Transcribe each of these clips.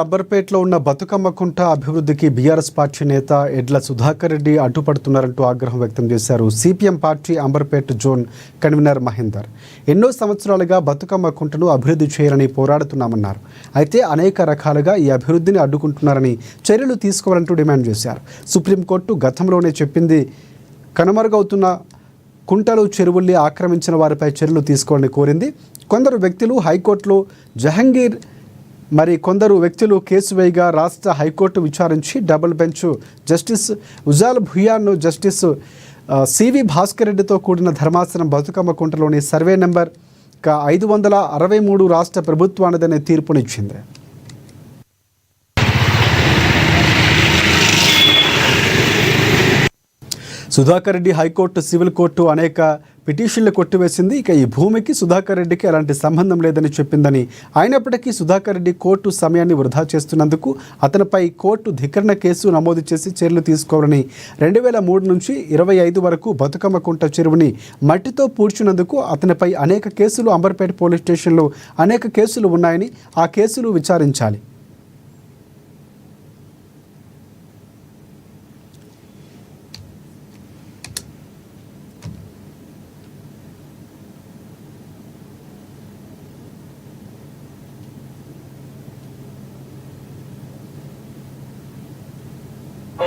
అంబర్పేటలో ఉన్న బతుకమ్మ కుంట అభివృద్ధికి BRS party నేత ఎడ్ల సుధాకర్ రెడ్డి అడ్డుపడుతున్నారంటూ ఆగ్రహం వ్యక్తం చేశారు. CPM party Amberpet zone convener Mahender ఎన్నో సంవత్సరాలుగా బతుకమ్మ కుంటను అభివృద్ధి చేయాలని పోరాడుతున్నామన్నారు. అయితే అనేక రకాలుగా ఈ అభివృద్ధిని అడ్డుకుంటున్నారని చర్యలు తీసుకోవాలంటూ డిమాండ్ చేశారు. సుప్రీంకోర్టు గతంలోనే చెప్పింది. కనుమరుగవుతున్న కుంటలు చెరువుల్ని ఆక్రమించిన వారిపై చర్యలు తీసుకోవాలని కోరింది. కొందరు వ్యక్తులు హైకోర్టులో జహంగీర్ కొందరు వ్యక్తులు కేసు వేయగా రాష్ట్ర హైకోర్టు విచారించి డబుల్ బెంచ్ జస్టిస్ ఉజాల్ భుయాన్ను జస్టిస్ సివి భాస్కర్ రెడ్డితో కూడిన ధర్మాసనం బతుకమ్మ కుంటలోని సర్వే నెంబర్ 563 రాష్ట్ర ప్రభుత్వానిదనే తీర్పునిచ్చింది. Sudhakar Reddy high court, civil court అనేక పిటిషన్లు కొట్టివేసింది. ఇక ఈ భూమికి సుధాకర్ రెడ్డికి ఎలాంటి సంబంధం లేదని చెప్పిందని, అయినప్పటికీ సుధాకర్ రెడ్డి కోర్టు సమయాన్ని వృధా చేస్తున్నందుకు అతనిపై కోర్టు ధిక్కరణ కేసు నమోదు చేసి చర్యలు తీసుకోవాలని 2003 నుంచి 25 వరకు బతుకమ్మ కుంట చెరువుని మట్టితో పూడ్చినందుకు అతనిపై అనేక కేసులు అంబర్పేట పోలీస్ స్టేషన్లో అనేక కేసులు ఉన్నాయని ఆ కేసులు విచారించాలి.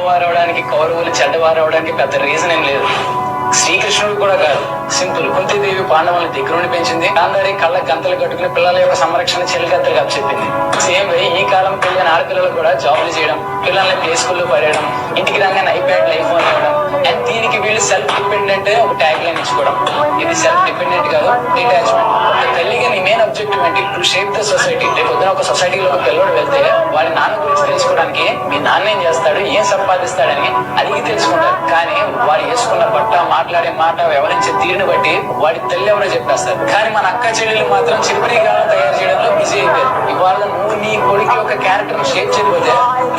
వారవడానికి కౌరవులు చెడ్డవారవడానికి పెద్ద రీజన్ ఏం లేదు. శ్రీకృష్ణుడు కూడా కాదు, సింపుల్. కుంతీదేవి పాండవుల్ని దగ్గరుండి పెంచింది. గాంధారి కళ్ళ గంతలు కట్టుకుని పిల్లల యొక్క సంరక్షణ చెల్లిగత్తలుగా చెప్పింది. సేమ్ వే ఈ కాలం పెళ్ళిన ఆడపిల్లలు కూడా జాబులు చేయడం, పిల్లల్ని ప్లే స్కూల్లో పడేయడం, ఇంటికి రాగానే ఐప్యాడ్ ఐఫోన్ ఇవ్వడం, అండ్ దీనికి వీళ్ళు సెల్ఫ్ డిపెండెంట్ ఒక ట్యాగ్ లైన్ ఇచ్చుకోవడం. ఇది సెల్ఫ్ డిపెండెంట్ కాదు, డిటాచ్మెంట్. తల్లిగా నీ మెయిన్ ఆబ్జెక్టివ్ ఏంటి? To shape the society. రేపు పొద్దున ఒక సొసైటీలో ఒక పిల్లడు వెళ్తే వాడి నాన్న గురించి తెలుసుకోవడానికి మీ నాన్న ఏం చేస్తాడు, ఏం సంపాదిస్తాడని అడిగి తెలుసుకుంటారు. కానీ వాడు వేసుకున్న బట్ట, మాట్లాడే మాట, వ్యవహరించే తీరుని బట్టి వాడి తల్లి ఎవరో చెప్పేస్తారు. కానీ మన అక్క చెల్లెలు మాత్రం చివరిగాలను తయారు చేయడంలో బిజీ అయిపోయారు. ఇవాళ నువ్వు నీ కొడుకు యొక్క క్యారెక్టర్ షేప్ చేయకపోతే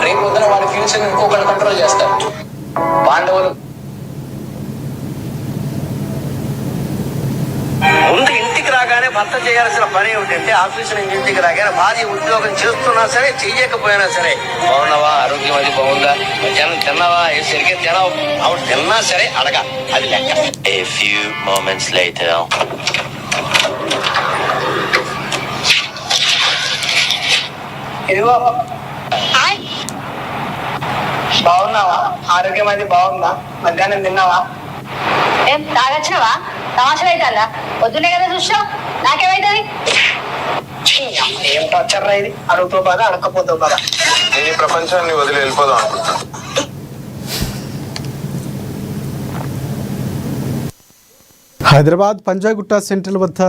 రేపు పొద్దున వాడి ఫ్యూచర్ ఇంకొకరు కంట్రోల్ చేస్తారు. పాండవులు ముందు ఇంటికి రాగానే భర్త చేయాల్సిన పని ఏమిటంటే, ఆఫీసు నుంచి ఇంటికి రాగానే భార్య ఉద్యోగం చేస్తున్నా సరే చెయ్యకపోయినా సరే, బాగున్నావా, ఆరోగ్యం అది బాగుందా, మధ్యాహ్నం తిన్నావా, సరిగ్గా తిన్నావా, ఆవిడ తిన్నా సరే అడగా, అది లెక్క. A few moments later. ఇదిగో బాగున్నావా, ఆరోగ్యం అది బాగుందా, మధ్యాహ్నం తిన్నావా, ఏం తాగొచ్చినవా, తమాషా అవుతుందా, పొద్దున్నే కదా చూసావు, నాకేమైతుంది? ఏం టార్చర్ రా ఇది, అడుగుతో బాధ అడకపోతో బాధ. నేను ఈ ప్రపంచాన్ని వదిలి వెళ్ళిపోదాం అనుకుంటున్నా. హైదరాబాద్ పంజాగుట్ట సెంట్రల్ వద్ద